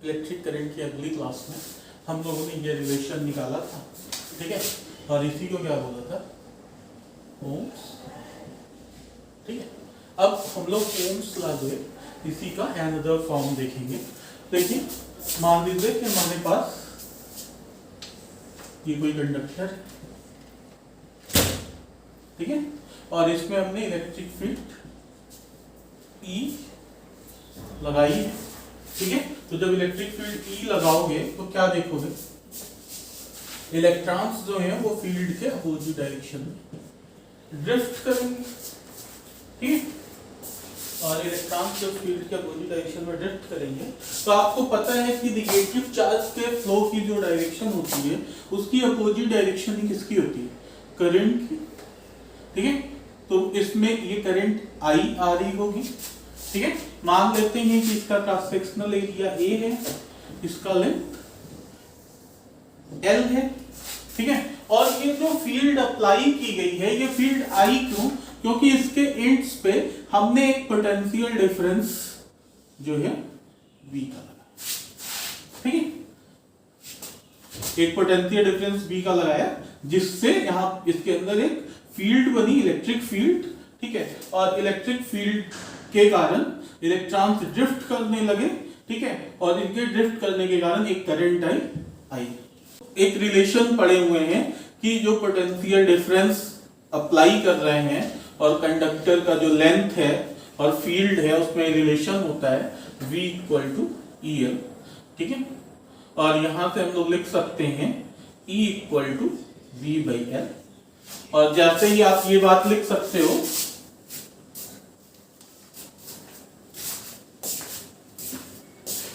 Electric current की अगली class में हम लोगों ने ये रिलेशन निकाला था, ठीक है, और इसी को क्या बोला था, ओम्स। ठीक है, अब हम लोग ओम्स ला दो इसी का अनदर फॉर्म देखेंगे। देखिए, मान लीजिए कि हमारे पास ये कोई कंडक्टर, ठीक है, और इसमें हमने इलेक्ट्रिक फील्ड E लगाई है, ठीक है। तो जब इलेक्ट्रिक फील्ड E लगाओगे तो क्या देखोगे, इलेक्ट्रॉन्स जो हैं वो फील्ड के अपोजिट डायरेक्शन में ड्रिफ्ट करेंगे, ठीक है, और इलेक्ट्रॉन्स जब फील्ड के अपोजिट डायरेक्शन में ड्रिफ्ट करेंगे तो आपको पता है कि नेगेटिव चार्ज के फ्लो की जो डायरेक्शन होती है उसकी अपोजिट डायरेक्शन ही किसकी होती है, करंट की, ठीक है। तो इसमें ये करंट I आ रही होगी, ठीक है। मान लेते हैं कि इसका क्रॉस सेक्शनल एरिया A है, इसका लेंथ L है, ठीक है, और ये जो फील्ड अप्लाई की गई है ये फील्ड I क्यों, क्योंकि इसके एंड्स पे हमने एक पोटेंशियल डिफरेंस जो है V का लगाया, ठीक है, एक पोटेंशियल डिफरेंस V का लगाया जिससे यहां इसके अंदर एक फील्ड बनी, इलेक्ट्रिक फील्ड, ठीक है, और इलेक्ट्रिक फील्ड के कारण इलेक्ट्रॉन्स ड्रिफ्ट करने लगे, ठीक है, और इनके ड्रिफ्ट करने के कारण एक करंट आई। एक रिलेशन पड़े हुए हैं कि जो पोटेंशियल डिफरेंस अप्लाई कर रहे हैं और कंडक्टर का जो लेंथ है और फील्ड है उसमें रिलेशन होता है V = EL, ठीक है, और यहां से हम लोग लिख सकते हैं E = V/L, और जैसे ही आप ये बात लिख सकते हो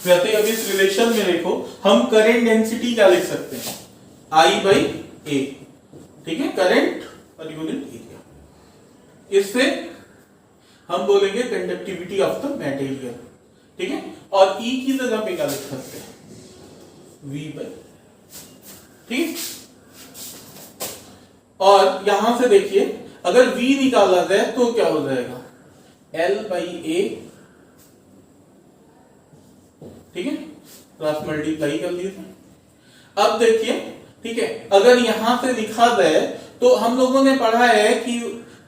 वैसे ही अभी इस रिलेशन में देखो हम करंट डेंसिटी क्या लिख सकते हैं, I/A, ठीक है, करंट पर यूनिट एरिया। इससे हम बोलेंगे कंडक्टिविटी ऑफ द मटेरियल, ठीक है, और E की जगह पे क्या लिख सकते हैं, V/, ठीक है। और यहां से देखिए अगर V निकाला जाए तो क्या हो जाएगा, L/A, ठीक है, क्रॉस मल्टीप्लाई कर लीजिए। अब देखिए, ठीक है, अगर यहां से लिखा जाए तो हम लोगों ने पढ़ा है कि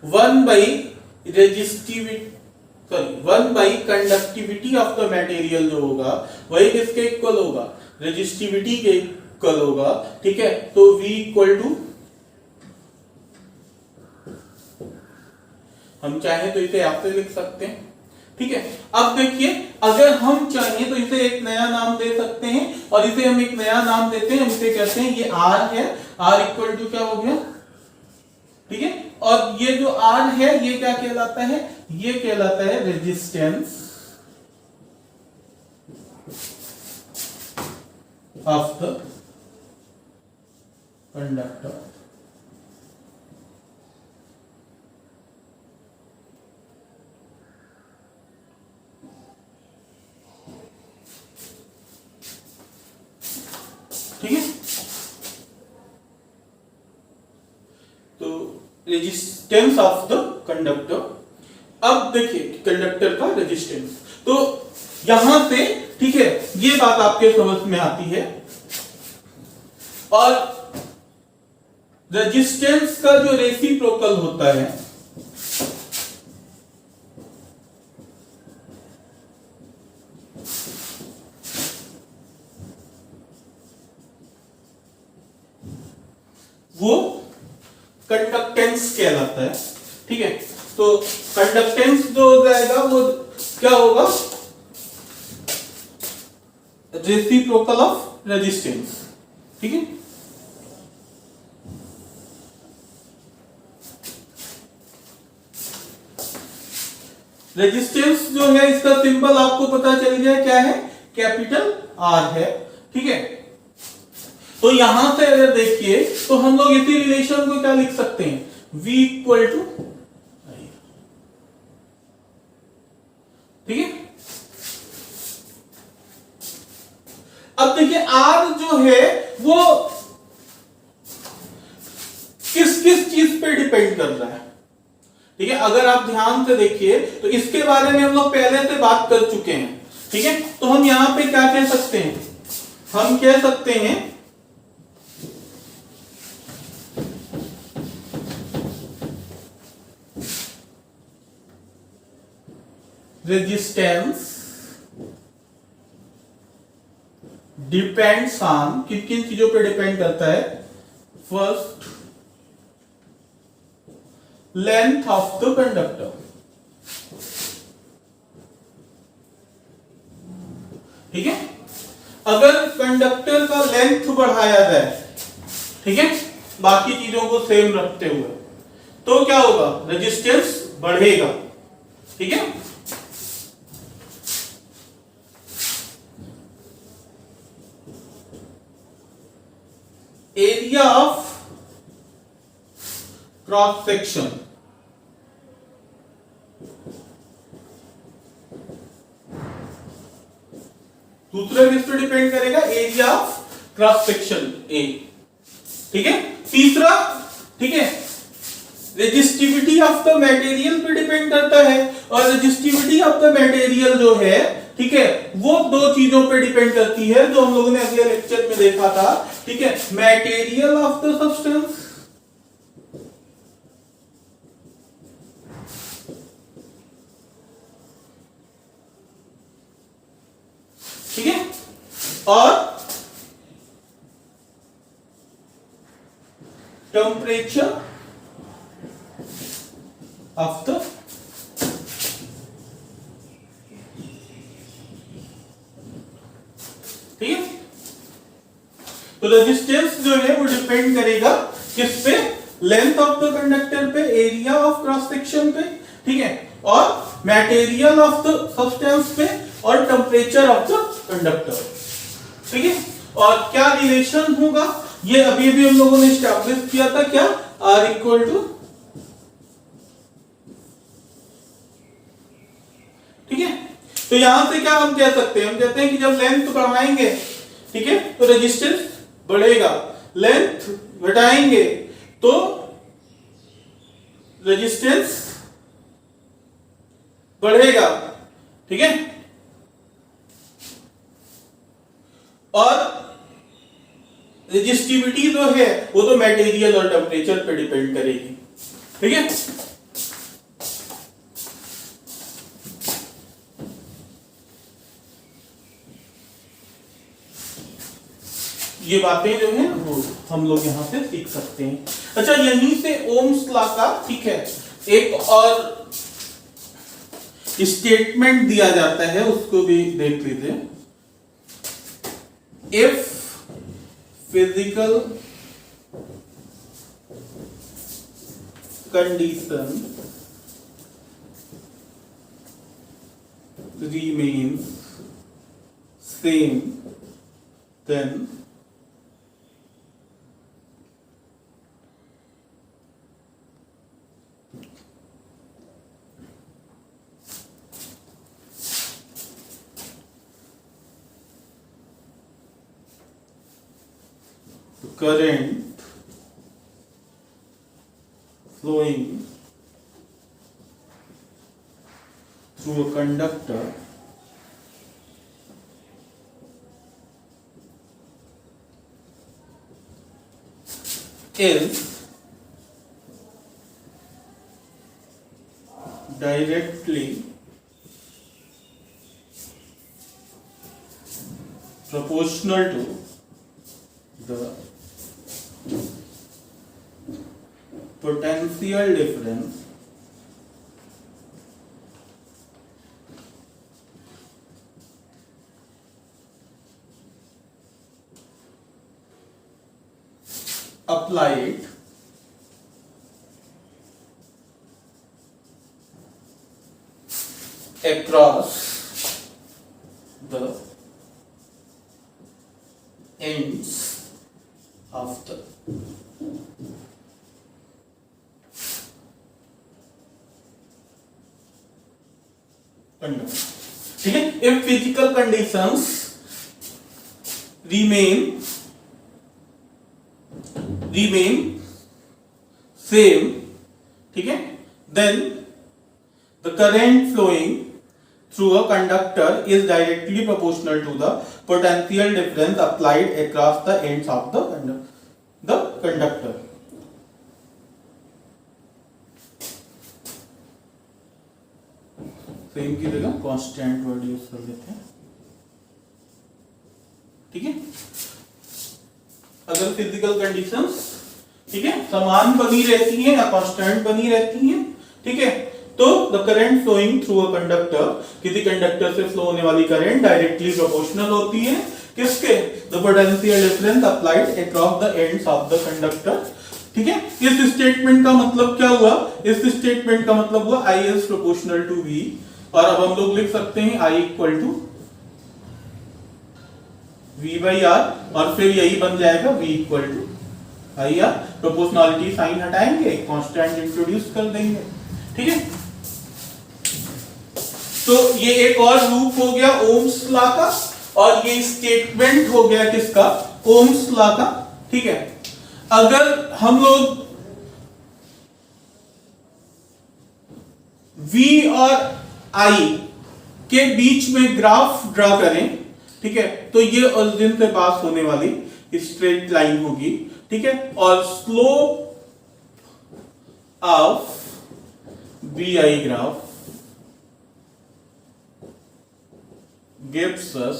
1/कंडक्टिविटी ऑफ द मटेरियल जो होगा वही किसके इक्वल होगा, रेजिस्टिविटी के इक्वल होगा, ठीक है। तो V = हम चाहें तो इसे आपसे लिख सकते हैं, ठीक है। अब देखिए अगर हम चाहें तो इसे एक नया नाम दे सकते हैं, और इसे हम एक नया नाम देते हैं, हम इसे कहते हैं ये R है, R = क्या हो गया, ठीक है, और ये जो R है ये क्या कहलाता है, ये कहलाता है रेजिस्टेंस ऑफ द कंडक्टर, ठीक है। तो रेजिस्टेंस ऑफ द कंडक्टर, अब देखिए कंडक्टर का रेजिस्टेंस, तो यहां से, ठीक है, ये बात आपके समझ में आती है, और रेजिस्टेंस का जो रेसिप्रोकल होता है वो कंडक्टेंस कहलाता है, ठीक है। तो कंडक्टेंस जो हो जाएगा वो क्या होगा, रेसिप्रोकल ऑफ रेजिस्टेंस, ठीक है। रेजिस्टेंस जो है इसका सिंबल आपको पता चल गया क्या है, कैपिटल R है, ठीक है। तो यहां से अगर देखिए तो हम लोग इसी रिलेशन को क्या लिख सकते हैं, V = I, ठीक है। अब देखिए R जो है वो किस किस चीज पे डिपेंड कर रहा है, ठीक है। अगर आप ध्यान से देखिए तो इसके बारे में हम लोग पहले से बात कर चुके हैं, ठीक है, तो हम यहां पे क्या कह सकते हैं, हम कह सकते हैं रेजिस्टेंस डिपेंड्स ऑन, किन किन चीजों पे डिपेंड करता है, first length of the conductor, ठीक है, अगर कंडक्टर का लेंथ बढ़ाया जाए, ठीक है, बाकी चीजों को सेम रखते हुए, तो क्या होगा, रेजिस्टेंस बढ़ेगा, ठीक है। एरिया ऑफ क्रॉस सेक्शन, दूसरा किस पे डिपेंड करेगा, area of cross section A, ठीक है। तीसरा, ठीक है, रेजिस्टिविटी ऑफ द मटेरियल पे डिपेंड करता है, और रेजिस्टिविटी ऑफ द मटेरियल जो है, ठीक है, वो दो चीजों पे डिपेंड करती है जो हम लोगों ने अगले लेक्चर में देखा था, ठीक है, मटेरियल ऑफ द सब्सटेंस, ठीक है, और टेम्परेचर ऑफ द, ठीक है। तो रेजिस्टेंस जो है वो डिपेंड करेगा किस पे, लेंथ ऑफ द कंडक्टर पे, एरिया ऑफ क्रॉस सेक्शन पे, ठीक है, और मटेरियल ऑफ द सब्सटेंस पे, और टेम्परेचर ऑफ द कंडक्टर, ठीक है। और क्या रिलेशन होगा, ये अभी भी हम लोगों ने एस्टैब्लिश किया था, क्या, R इक्वल टू, ठीक है। तो यहां से क्या हम कह सकते हैं, हम कहते हैं कि जब लेंथ बढ़ाएंगे, ठीक है, तो रेजिस्टेंस बढ़ेगा, लेंथ घटाएंगे तो रेजिस्टेंस बढ़ेगा, ठीक है, और रेजिस्टिविटी जो है वो तो मटेरियल और टेम्परेचर पे डिपेंड करेगी, ठीक है। ये बातें जो है वो हम लोग यहां से सीख सकते हैं। अच्छा, यहीं से ओम्स लॉ का, ठीक है, एक और स्टेटमेंट दिया जाता है, उसको भी देख लीजिए। If physical condition remains same, then current flowing through a conductor is directly proportional to the potential difference applied across the ends of the conductor, ठीक है। if physical conditions remain same, ठीक है, then the current flowing through a conductor is directly proportional to the potential difference applied across the ends of the conductor. Same की जगह constant word use कर लेते हैं, ठीक है। अगर फिजिकल कंडीशंस, ठीक है, समान बनी रहती हैं या कांस्टेंट बनी रहती हैं, ठीक है, तो the current flowing through a conductor, किसी कंडक्टर से फ्लो होने वाली करंट डायरेक्टली प्रोपोर्शनल होती है किसके, the potential difference applied across the ends of the conductor, ठीक है। इस स्टेटमेंट का मतलब क्या हुआ, इस स्टेटमेंट का मतलब हुआ I is proportional to V, और अब हम लोग लिख सकते हैं I equal to V by R, और फिर यही बन जाएगा V equal to I R। Proportionality sign हटाएंगे, कांस्टेंट इंट्रोड्यूस कर देंगे, ठीक है। तो ये एक और रूप हो गया ओम्स लॉ का, और ये स्टेटमेंट हो गया किसका, ओम्स लॉ का, ठीक है। अगर हम लोग V और I के बीच में ग्राफ ड्रा करें, ठीक है, तो ये ओरिजिन से पास होने वाली स्ट्रेट लाइन होगी, ठीक है, और slope of VI graph gives us,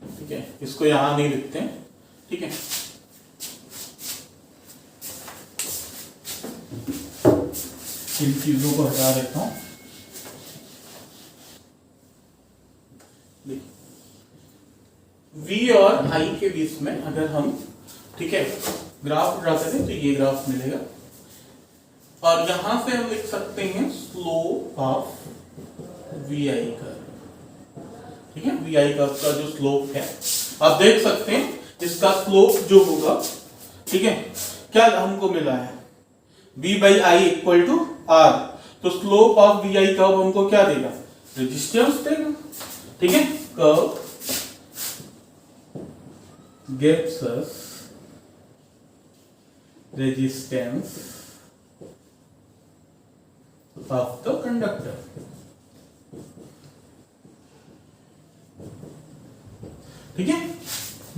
ठीक है, इसको यहां नहीं लिखते हैं, ठीक है। इन चीजों को हटा देता हूं, V और I के बीच में अगर हम, ठीक है, ग्राफ ड्रा करें तो ये ग्राफ मिलेगा, और यहां से हम लिख सकते हैं स्लोप ऑफ VI का, ठीक है, VI का जो स्लोप है आप देख सकते हैं, इसका स्लोप जो होगा, ठीक है, क्या हमको मिला है V by I equal to R, तो स्लोप ऑफ VI कर्व हमको क्या देगा, रेजिस्टेंस देगा, ठीक है। Curve gives us resistance of the conductor, ठीक है।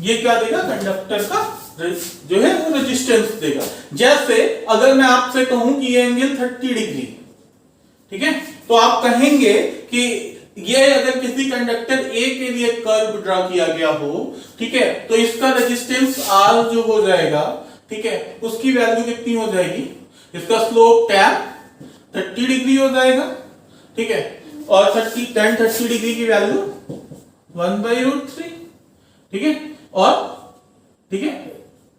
ये क्या देगा, कंडक्टर का जो है वो रेजिस्टेंस देगा। जैसे अगर मैं आपसे कहूं कि ये एंगल 30 डिग्री, ठीक है, तो आप कहेंगे कि ये अगर किसी कंडक्टर A के लिए कर्व ड्रा किया गया हो, ठीक है, तो इसका रेजिस्टेंस R जो हो जाएगा, ठीक है, उसकी वैल्यू कितनी हो जाएगी, इसका स्लोप tan 30 डिग्री हो जाएगा, ठीक है, और tan 30 डिग्री की वैल्यू 1/√3, ठीक है, और ठीक है,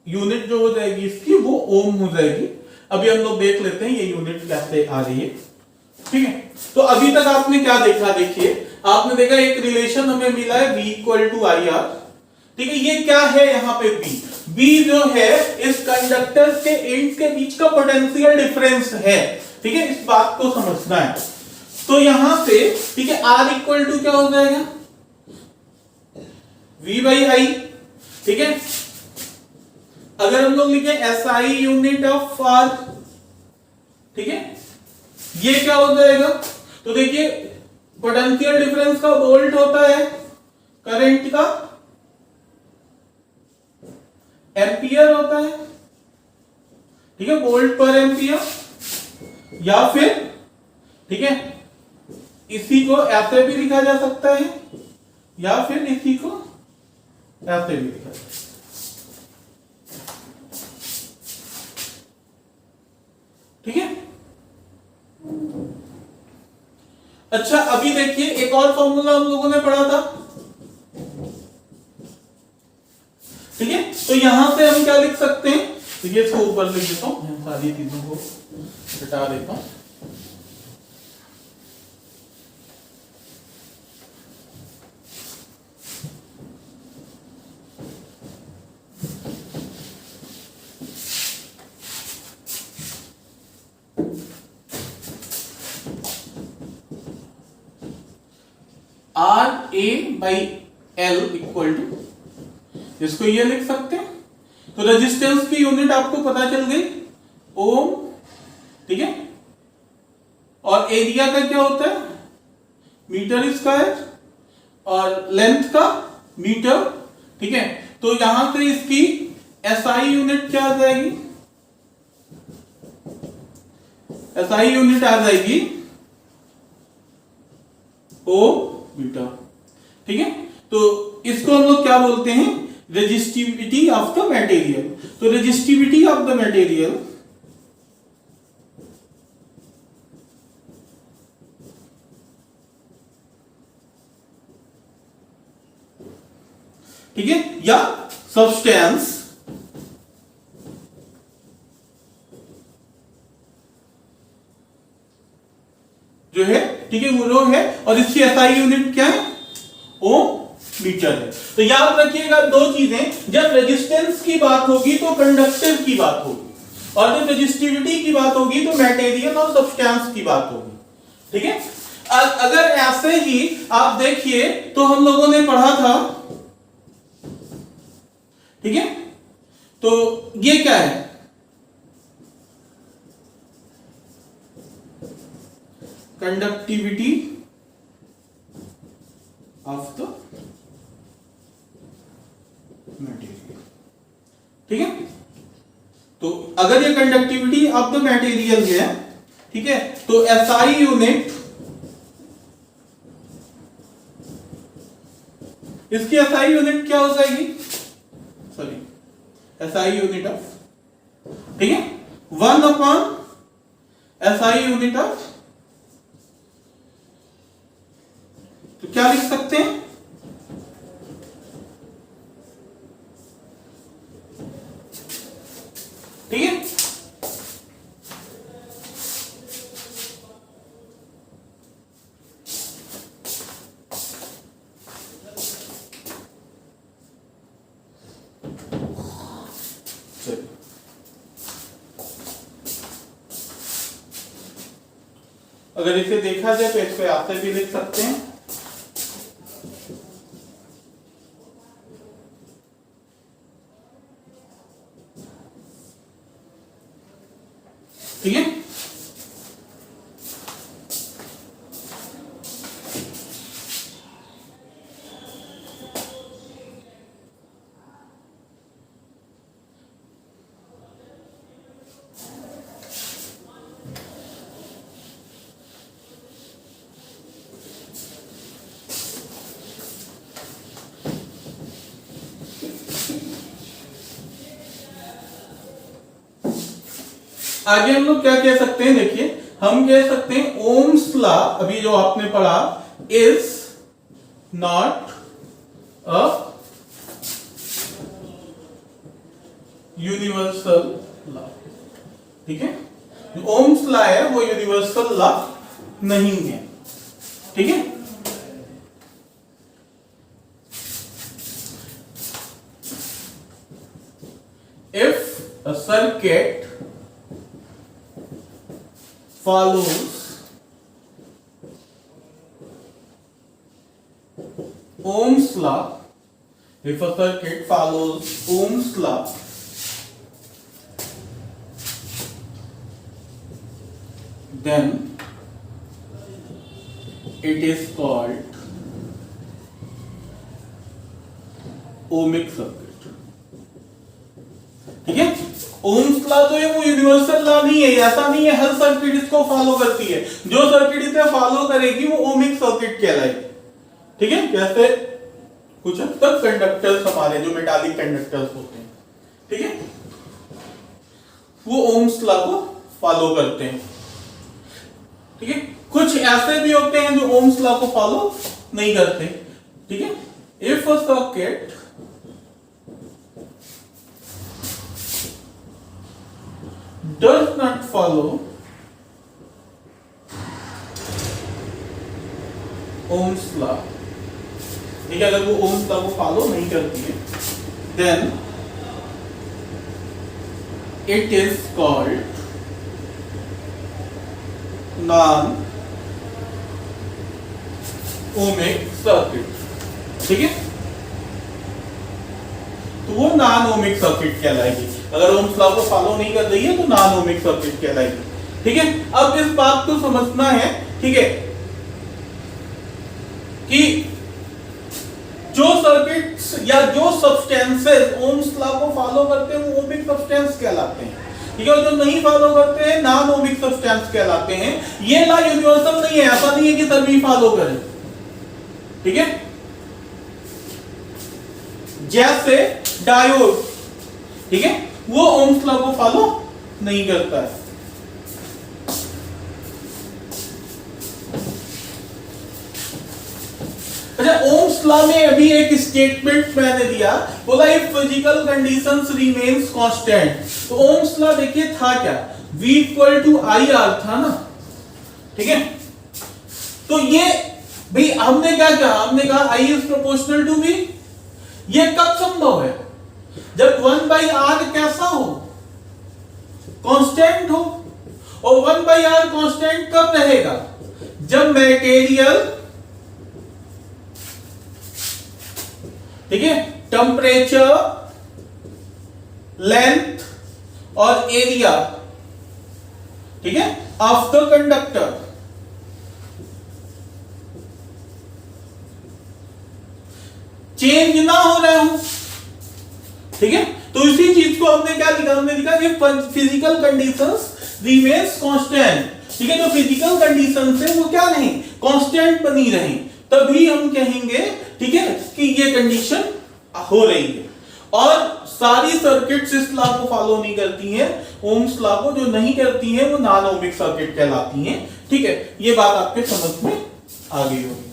यूनिट जो हो जाएगी इसकी वो ओम हो जाएगी। अभी हम लोग देख लेते हैं ये यूनिट कैसे आ रही है, ठीक है। तो अभी तक आपने क्या देखा, देखिए आपने देखा एक रिलेशन हमें मिला है V इक्वल टू IR, ठीक है। ये क्या है यहाँ पे B जो है इस कंडक्टर के एंड के बीच का पोटेंशियल डिफरेंस है, ठीक है, इस बात को समझना है। तो यहां से, ठीक है, R इक्वल टू क्या हो जाएगा, V बाई I, ठीक है। अगर हम लोग लिखे SI यूनिट ऑफ R, ठीक है, ये क्या हो जाएगा, तो देखिए पोटेंशियल डिफरेंस का वोल्ट होता है, करंट का एम्पियर होता है, ठीक है, वोल्ट पर एम्पियर, या फिर, ठीक है, इसी को ऐसे भी लिखा जा सकता है, या फिर इसी को ऐसे भी लिखा जा सकता है, ठीक है। अच्छा अभी देखिए एक और फॉर्मूला हम लोगों ने पढ़ा था, ठीक है, तो यहां से हम क्या लिख सकते हैं, तो ये इसको ऊपर लिख देता हूं, सारी चीजों को हटा देता हूं। RA by L equal to, इसको ये लिख सकते हैं, तो रेजिस्टेंस की यूनिट आपको पता चल गई ओम, ठीक है, और एरिया का क्या होता है मीटर स्क्वायर और लेंथ का मीटर, ठीक है। तो यहां से इसकी एसआई यूनिट क्या आ जाएगी, एसआई यूनिट आ जाएगी ओ मीटर, ठीक है। तो इसको हम लोग क्या बोलते हैं, रेजिस्टिविटी ऑफ द मटेरियल। तो रेजिस्टिविटी ऑफ द मटेरियल ठीक है, या सब्सटेंस जो है, ठीक है, वो रो है और इसकी एसआई यूनिट क्या है, ओम मीटर है। तो याद रखिएगा दो चीजें, जब रेजिस्टेंस की बात होगी तो कंडक्टर की बात होगी, और जब रेजिस्टिविटी की बात होगी तो मटेरियल और सब्सटेंस की बात होगी, ठीक है। अगर ऐसे ही आप देखिए तो हम लोगों ने पढ़ा था, ठीक है। तो ये क्या है, कंडक्टिविटी ऑफ द मटेरियल, ठीक है। तो अगर ये कंडक्टिविटी ऑफ द मटेरियल है, ठीक है, तो एसआई यूनिट, इसकी एसआई यूनिट क्या हो जाएगी, सॉरी एसआई यूनिट ऑफ, ठीक है, 1 अपॉन एसआई यूनिट ऑफ, तो क्या लिख सकते हैं, ठीक है। अगर इसे देखा जाए तो इसको आपसे भी लिख सकते हैं, ठीक है। आगे हम लोग क्या कह सकते हैं, देखिए हम कह सकते हैं ओम्स लॉ, अभी जो आपने पढ़ा, is not a universal law, ठीक है। जो ओम्स लॉ है वो यूनिवर्सल लॉ नहीं है, ठीक है। If a circuit follows Ohm's law, if a circuit follows Ohm's law, then it is called ohmic circuit, ठीक है। ओम्स लॉ जो है वो यूनिवर्सल लॉ नहीं है, ऐसा नहीं है हर सर्किट इसको फॉलो करती है, जो सर्किट इसे फॉलो करेगी वो ओमिक सर्किट कहलाएगी, ठीक है। जैसे कुछ हद तक कंडक्टर्स हमारे जो मेटालिक कंडक्टर्स होते हैं, ठीक है, वो ओम्स लॉ को फॉलो करते हैं, ठीक है। कुछ ऐसे भी होते हैं जो ओम्स लॉ को फॉलो नहीं करते, ठीक है। If a circuit does not follow Ohm's law, ठीक है, अगर वो Ohm's law को फॉलो नहीं करती है, then it is called non ohmic circuit, ठीक है। तो वो नॉन ओमिक सर्किट कहलाएगी, अगर ओम्स लॉ को फॉलो नहीं कर रही है तो नॉन ओमिक सर्किट कहलाएगी, ठीक है। अब इस बात को समझना है, ठीक है, कि जो सर्किट्स या जो सब्सटेंसेस ओम्स लॉ को फॉलो करते हैं वो ओमिक सब्सटेंस कहलाते हैं, ठीक है। और जो नहीं फॉलो करते हैं नॉन ओमिक सब्सटेंस कहलाते हैं। ये लॉ यूनिवर्सल नहीं है, ऐसा नहीं है कि सभी फॉलो करें, ठीक है। जैसे डायोड, ठीक है, वो ओम्स लॉ को फॉलो नहीं करता है। अच्छा, ओम्स लॉ में अभी एक स्टेटमेंट मैंने दिया, बोला if physical conditions remains constant. तो ओम्स लॉ देखिए था क्या, V equal to I R था ना, ठीक है। तो ये भाई हमने क्या कहा, हमने कहा I is proportional to V। ये कब संभव है, जब 1/r कैसा हो, कांस्टेंट हो। और 1/r कांस्टेंट कब रहेगा, जब मटेरियल, ठीक है, टेम्परेचर, लेंथ और एरिया, ठीक है, ऑफ द कंडक्टर चेंज ना हो रहे हो, ठीक है। तो इसी चीज को हमने क्या लिखा, हमने लिखा कि फिजिकल कंडीशंस रिमेन्स कांस्टेंट, ठीक है। जो फिजिकल कंडीशंस है वो क्या नहीं, कांस्टेंट बनी रही, तभी हम कहेंगे, ठीक है, कि ये कंडीशन हो रही है। और सारी सर्किट्स इस लॉ को फॉलो नहीं करती हैं, ओम्स लॉ को जो नहीं करती हैं वो नॉन ओमिक सर्किट कहलाती हैं, ठीक है। ये बात आपके समझ में आ गई होगी।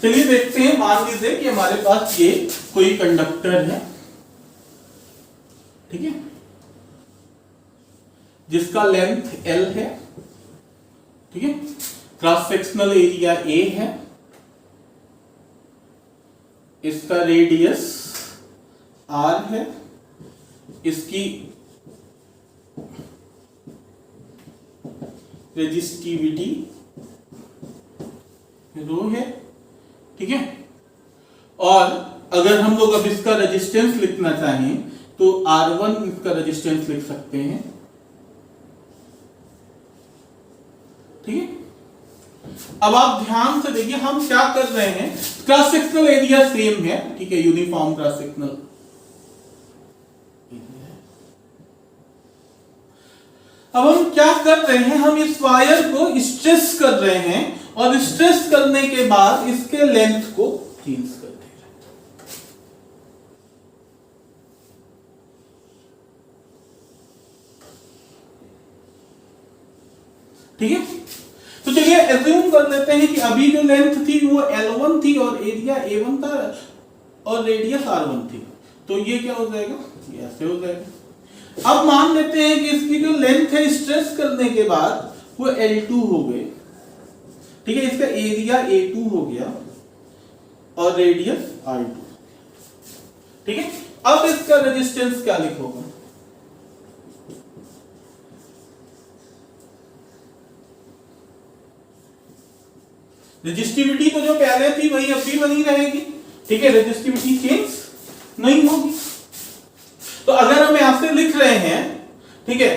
चलिए देखते हैं, मान लीजिए कि हमारे पास ये कोई कंडक्टर है, ठीक है, जिसका लेंथ L है, ठीक है, क्रॉस सेक्शनल एरिया A है, इसका रेडियस R है, इसकी रेजिस्टिविटी रो है, ठीक है। और अगर हम लोग अब इसका रेजिस्टेंस लिखना चाहें तो R1 इसका रेजिस्टेंस लिख सकते हैं, ठीक है। अब आप ध्यान से देखिए हम क्या कर रहे हैं, क्रॉस सेक्शनल एरिया सेम है, ठीक है, यूनिफॉर्म क्रॉस सेक्शनल। अब हम क्या कर रहे हैं, हम इस वायर को स्ट्रेस कर रहे हैं और स्ट्रेस करने के बाद इसके लेंथ को चेंज कर दे रहे हैं, ठीक है। तो चलिए एज्यूम कर लेते हैं कि अभी जो लेंथ थी वो L1 थी और एरिया A1 था और रेडियस R1 थी। तो ये क्या हो जाएगा, ये ऐसे हो जाएगा। अब मान लेते हैं कि इसकी जो लेंथ है स्ट्रेस करने के बाद वो L2 हो गए, ठीक है, इसका एरिया A2 हो गया और रेडियस R2, ठीक है। अब इसका रेजिस्टेंस क्या लिखोगे, रेजिस्टिविटी तो जो पहले थी वही अब भी बनी रहेगी, ठीक है, रेजिस्टिविटी चेंज नहीं होगी। तो अगर हम यहां से लिख रहे हैं, ठीक है,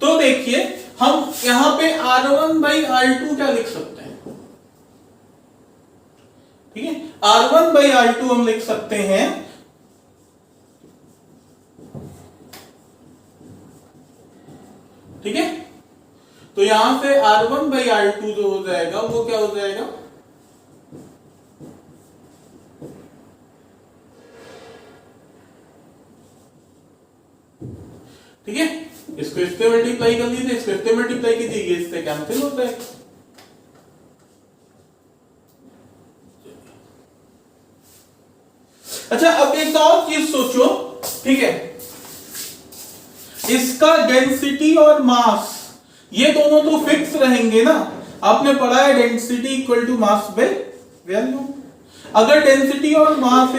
तो देखिए हम यहां पे R1/R2 क्या लिख सकते हैं, ठीक है, R1/R2 हम लिख सकते हैं, ठीक है। तो यहां से R1/R2 जो हो जाएगा वो क्या हो जाएगा, ठीक है। इसको इससे मल्टीप्लाई कर लीजिए, इसको इससे मल्टीप्लाई कीजिए, ये इससे कैंसिल हो जाएगा। अच्छा, अब एक और चीज सोचो, ठीक है, इसका डेंसिटी और मास ये दोनों तो फिक्स रहेंगे ना। आपने पढ़ा है density equal to mass by volume. अगर डेंसिटी और मास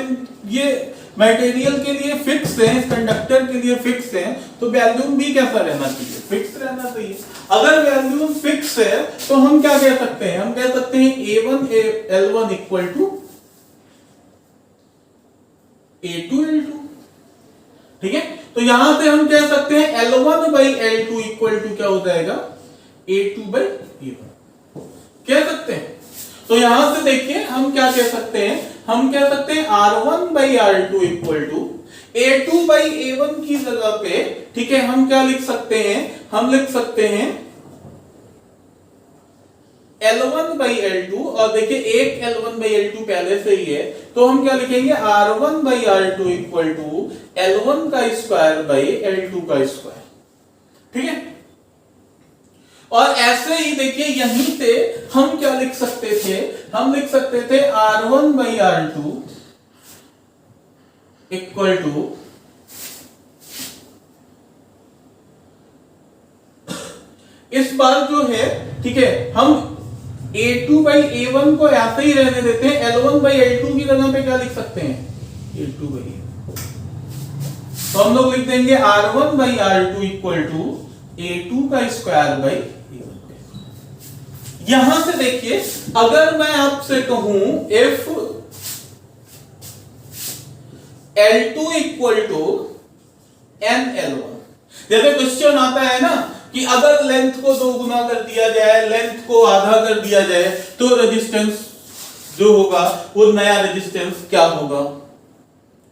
ये मटेरियल के लिए फिक्स है, इस कंडक्टर के लिए फिक्स है, तो वॉल्यूम भी कैसा रहना चाहिए, फिक्स रहना चाहिए। अगर वैल्यू फिक्स है तो हम क्या कह सकते हैं, हम कह सकते हैं A1 L1 equal to A2 L2। ठीक है, तो यहां से हम कह सकते हैं L1 by L2 equal to क्या हो जाएगा, A2 बाई A1 कह सकते हैं। तो यहां से देखिए हम क्या कह सकते हैं, हम कह सकते हैं R1 by R2 equal to A2 by A1 की जगह पे, ठीक है, हम क्या लिख सकते हैं, हम लिख सकते हैं L1 बाई L2, और देखिए एक L1 बाई L2 पहले से ही है, तो हम क्या लिखेंगे R1 by R2 equal to L1 का स्क्वायर बाई L2 का स्क्वायर। ठीक है, और ऐसे ही देखिए यहीं से हम क्या लिख सकते थे, हम लिख सकते थे R1 by R2 equal to इस बार जो है, ठीक है, हम A2 बाई A1 को ऐसे ही रहने देते हैं, L1 बाई L2 की जगह पे क्या लिख सकते हैं, L2 बाई A1। तो हम लोग लिख देंगे R1 by R2 equal to A2 का स्क्वायर बाई A1। यहां से देखिए अगर मैं आपसे कहूं if L2 equal to NL1, जैसे क्वेश्चन आता है ना कि अगर लेंथ को 2 गुना कर दिया जाए, लेंथ को आधा कर दिया जाए, तो रेजिस्टेंस जो होगा वो नया रेजिस्टेंस क्या होगा।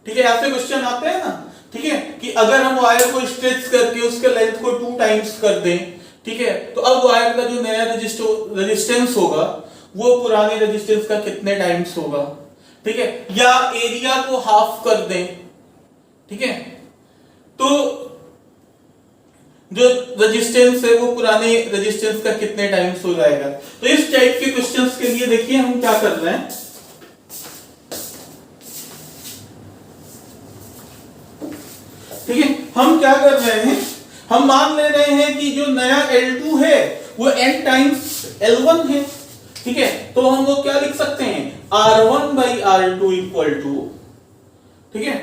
ठीक है, ऐसे क्वेश्चन आते हैं ना, ठीक है, कि अगर हम वायर को स्ट्रेच करके उसके लेंथ को 2 टाइम्स कर दें, ठीक है, तो अब वायर का जो नया रेजिस्टेंस होगा वो पुराने रेजिस्टेंस का कितने टाइम्स होगा। ठीक है, या एरिया को हाफ कर दें, ठीक है, तो जो रेजिस्टेंस है वो पुराने रेजिस्टेंस का कितने टाइम्स हो जाएगा। तो इस टाइप के क्वेश्चंस के लिए देखिए हम क्या कर रहे हैं, ठीक है, हम क्या कर रहे हैं, हम मान ले रहे हैं कि जो नया L2 है वो n टाइम्स L1 है। ठीक है, तो हम लोग क्या लिख सकते हैं, R1 by R2 equal to, ठीक है,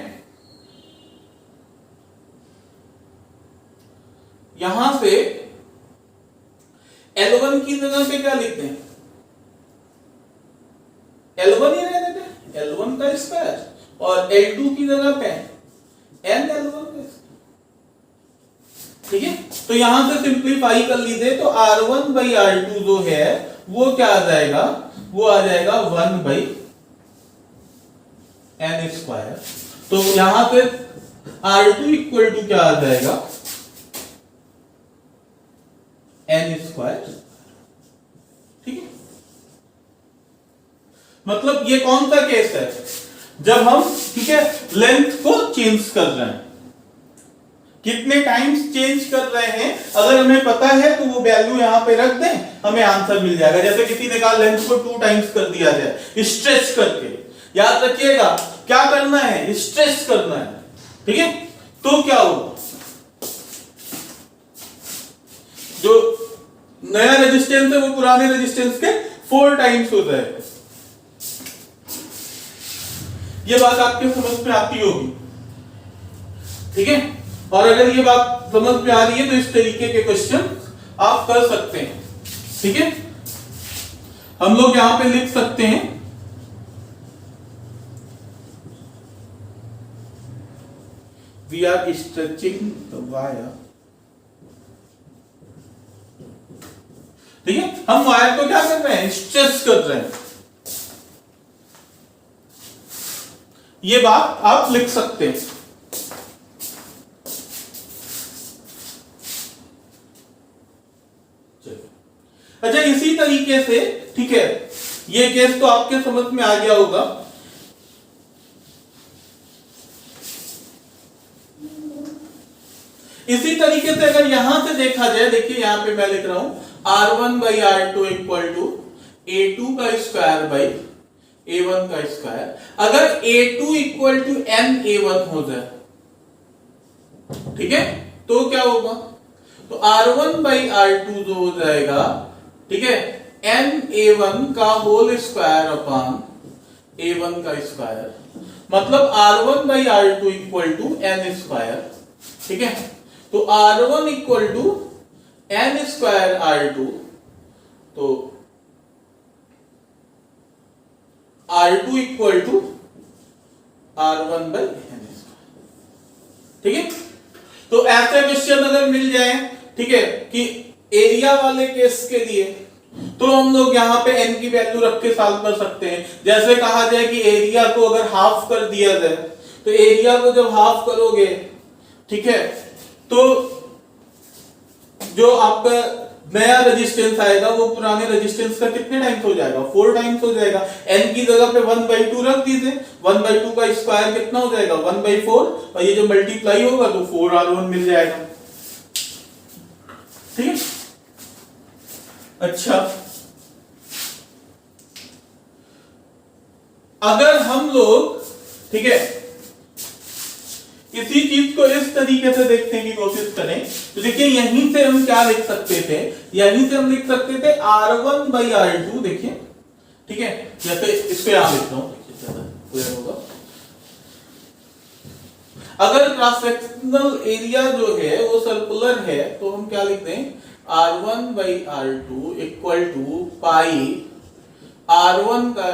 यहां से L1 की जगह पे क्या लिखते हैं, L1 ही रहने देते, L1 का स्क्वायर, और L2 की जगह पे n L1 का। ठीक है, तो यहां से सिंप्लीफाई कर लीजिए तो R1 बाई R2 जो है वो क्या आ जाएगा, वो आ जाएगा 1 बाई n स्क्वायर। तो यहां पे R2 इक्वल टू क्या आ जाएगा, n स्क्वायर। ठीक है, मतलब ये कौन सा केस है, जब हम, ठीक है, लेंथ को चेंज कर रहे हैं, कितने टाइम्स चेंज कर रहे हैं, अगर हमें पता है तो वो वैल्यू यहां पे रख दें, हमें आंसर मिल जाएगा। जैसे किसी ने कहा लेंथ को 2 टाइम्स कर दिया जाए स्ट्रेच करके, याद रखिएगा क्या करना है, स्ट्रेच करना है। ठीक है, तो क्या होगा, जो नया रेजिस्टेंस है वो पुराने रेजिस्टेंस के 4 टाइम्स होता है। ये बात आपके समझ में आती होगी। ठीक है, और अगर ये बात समझ में आ रही है तो इस तरीके के क्वेश्चन आप कर सकते हैं। ठीक है, हम लोग यहां पे लिख सकते हैं we are stretching the wire. ठीक है, हम वायर को क्या कर रहे हैं, स्ट्रेच कर रहे हैं। ये बात आप लिख सकते हैं। अच्छा, इसी तरीके से, ठीक है, ये केस तो आपके समझ में आ गया होगा। इसी तरीके से अगर यहां से देखा जाए, देखिए यहां पे मैं लिख रहा हूं R1 by R2 equal to A2 का स्क्वायर बाई A1 का स्क्वायर। अगर A2 equal to n A1 हो जाए, ठीक है, तो क्या होगा, तो R1 बाई R2 जो हो जाएगा, ठीक है, n A1 का होल स्क्वायर अपॉन A1 का स्क्वायर, मतलब R1 by R2 equal to n square. ठीक है, तो R1 equal to n square R2, तो R2 equal to R1 by n square. ठीक है, तो ऐसे क्वेश्चन अगर मिल जाए, ठीक है, कि एरिया वाले केस के लिए, तो हम लोग यहाँ पे n की वैल्यू रख के सॉल्व कर सकते हैं। जैसे कहा जाए कि एरिया को अगर हाफ कर दिया जाए, तो एरिया को जब हाफ करोगे, ठीक है, तो जो आपका नया रेजिस्टेंस आएगा वो पुराने रेजिस्टेंस का कितने टाइम्स हो जाएगा? 4 टाइम्स हो जाएगा। n की जगह पे 1/2 रख दीजिए, 1/2 का स्क्वायर कितना हो जाएगा? 1/4, और ये जो मल्टीप्लाई होगा तो 4R1 मिल जाएगा। ठीक है, अच्छा, अगर हम लोग, ठीक है, इसी चीज को इस तरीके से देखने की कोशिश करें, तो देखिए यहीं से हम क्या लिख सकते थे, यहीं से हम लिख सकते थे R1 बाई R2, देखिए, ठीक है, जैसे इस पे आप लिखता हूं, देखिए ज्यादा क्लियर होगा। अगर क्रॉस सेक्शनल एरिया जो है वो सर्कुलर है, तो हम क्या लिख दें? R1 by R2 equal to pi R1 का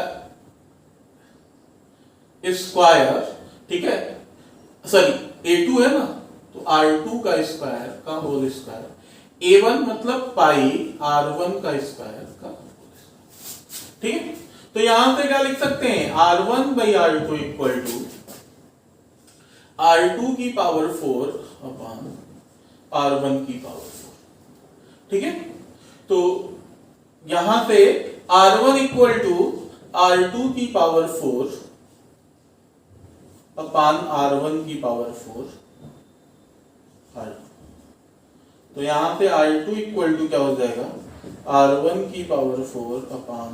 स्क्वायर, ठीक है, सॉरी A2 है ना, तो R2 का स्क्वायर का होल स्क्वायर, A1 मतलब पाई R1 का स्क्वायर का होल स्क्वायर। ठीक है, तो यहां से क्या लिख सकते हैं? R1 by R2 equal to R2 की पावर 4 अपॉन R1 की पावर 4। ठीक है, तो यहां से R1 इक्वल टू R2 की पावर 4 अपान R1 की पावर 4 R2। तो यहां पे R2 इक्वल टू क्या हो जाएगा? R1 की पावर 4 अपान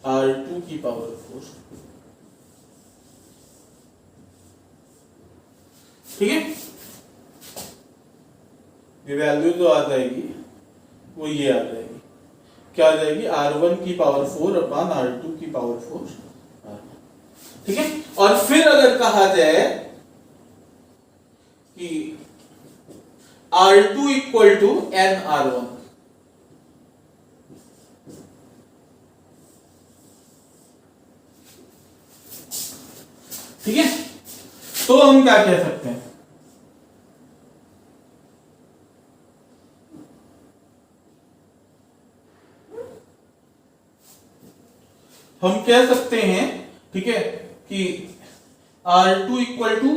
R2 की पावर 4। ठीक है, ये वैल्यू जो आ जाएगी वो ये आ जाएगी, क्या आ जाएगी? R1 की पावर 4 अपान R2 की पावर 4। ठीक है, और फिर अगर कहा जाए कि R2 equal to n R1, ठीक है, तो हम क्या कह सकते हैं? हम कह सकते हैं, ठीक है, कि R2 इक्वल टू,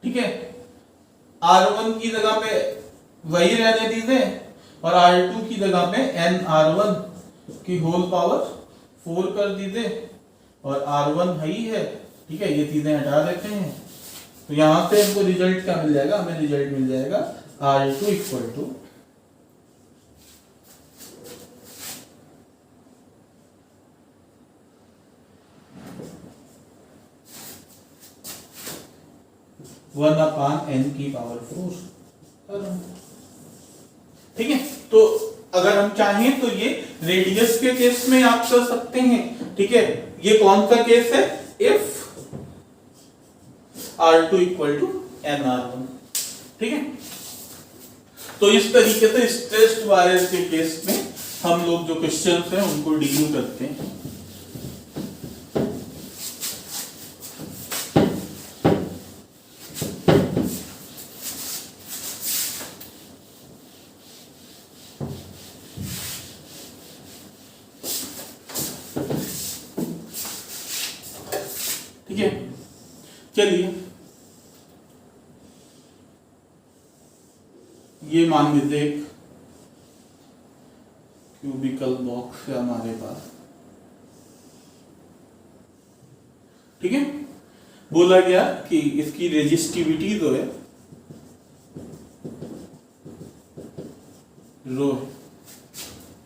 ठीक है, R1 की जगह पे वही रहने दीजिए, और R2 की जगह पे n R1 की होल पावर 4 कर दीजिए, और R1 है ही है, ठीक है, ये चीजें हटा देते हैं, तो यहां से हमको रिजल्ट क्या मिल जाएगा? हमें रिजल्ट मिल जाएगा R2 equal to 1 upon n की पावर 4। ठीक है, तो अगर हम चाहें तो ये रेडियस के केस में आप कर सकते हैं। ठीक है, ये कौन सा केस है? If R2 equal to n R1। ठीक है, तो इस तरीके से स्ट्रेस्ड वायर के केस में हम लोग जो क्वेश्चंस हैं उनको डील करते हैं। ठीक है, चलिए ये मान लीजिए एक क्यूबिकल बॉक्स है हमारे पास। ठीक है, बोला गया कि इसकी रेजिस्टिविटी जो है रो है।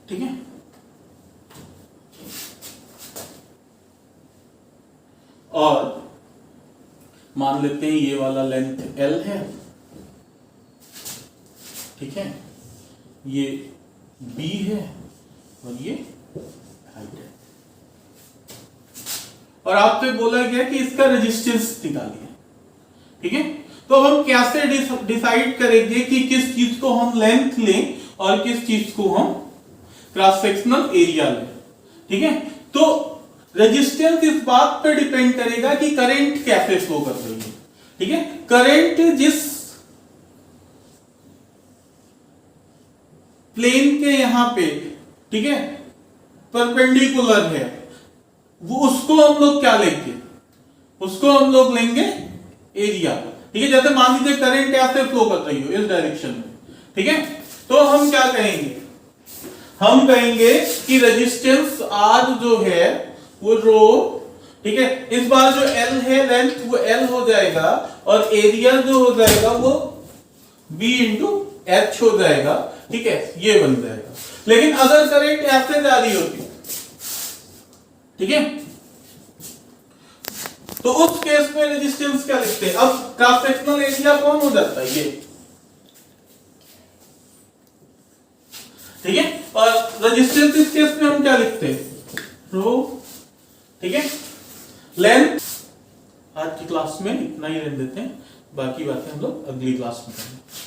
ठीक है, और मान लेते हैं ये वाला लेंथ L है। ठीक है, ये B है और ये हाइट है, और आपसे बोला गया कि इसका रेजिस्टेंस निकालिए। ठीक है, तो अब हम कैसे डिसाइड करेंगे कि किस चीज को हम लेंथ लें और किस चीज को हम क्रॉस सेक्शनल एरिया लें? ठीक है, तो रेजिस्टेंस इस बात पर डिपेंड करेगा कि करंट कैसे फ्लो कर रही है। ठीक है, करंट जिस प्लेन के यहां पे, ठीक है, परपेंडिकुलर है, वो उसको हम लोग क्या लेंगे? उसको हम लोग लेंगे एरिया। ठीक है, जैसे मान लीजिए करंट ऐसे फ्लो कर रही हो इस डायरेक्शन में, ठीक है, तो हम क्या कहेंगे? हम कहेंगे कि रेजिस्टेंस आर जो है वो रो, ठीक है, इस बार जो एल है लेंथ वो एल हो जाएगा और एरिया जो हो जाएगा वो बी इंटू एच हो जाएगा। ठीक है, ये बन जाएगा। लेकिन अगर करंट ऐसे जा रही होती, ठीक है, तो उस केस में रेजिस्टेंस क्या लिखते हैं? अब क्रॉस सेक्शनल एरिया कौन हो जाता है? ये, ठीक है, और रेजिस्टेंस इस केस में हम क्या लिखते हैं? रो। ठीक है, लेंथ आज की क्लास में इतना ही रहने देते हैं, बाकी बातें हम लोग अगली क्लास में करेंगे।